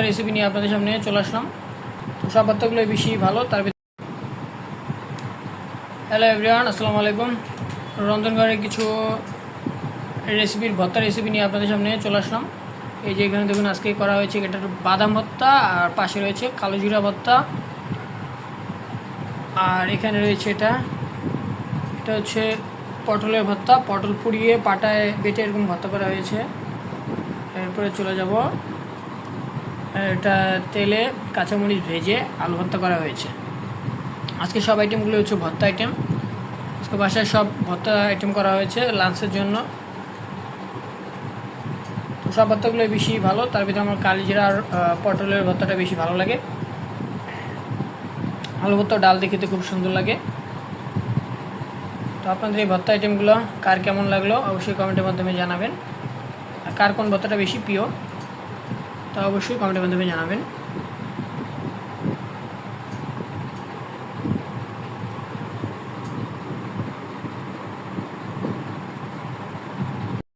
Recipe নিয়ে আপনাদের সামনে চলে আসলাম। তো সব ভর্তাগুলো বেশি ভালো তার ভিতরে। হ্যালো এভরিওয়ান, আসসালামু আলাইকুম। রন্ধনঘরের কিছু ভর্তা রেসিপি নিয়ে আপনাদের সামনে চলে আসলাম। এই যে এখানে দেখুন আজকে করা হয়েছে এটা বাদাম ভর্তা, আর পাশে রয়েছে কালো জিরা ভর্তা, আর এখানে রয়েছে এটা হচ্ছে পটলের ভর্তা। পটল পুড়িয়ে পাটায় বেটে এরকম ভর্তা করা হয়েছে। এরপরে চলে যাব, এটা তেলে কাঁচামরিচ ভেজে আলু ভর্তা করা হয়েছে। আজকে সব আইটেমগুলো হচ্ছে ভর্তা আইটেম। আজকে বাসায় সব ভর্তা আইটেম করা হয়েছে লাঞ্চের জন্য। তো সব ভর্তাগুলো বেশি ভালো তার ভিতরে আমার কালিজিরা আর পটলের ভর্তাটা বেশি ভালো লাগে। আলু ভর্তা ডাল দিয়ে খেতে খুব সুন্দর লাগে। তো আপনাদের এই ভর্তা আইটেমগুলো কার কেমন লাগলো অবশ্যই কমেন্টের মাধ্যমে জানাবেন। আর কার কোন ভর্তাটা বেশি প্রিয় তা অবশ্যই কমেন্টের মাধ্যমে জানাবেন।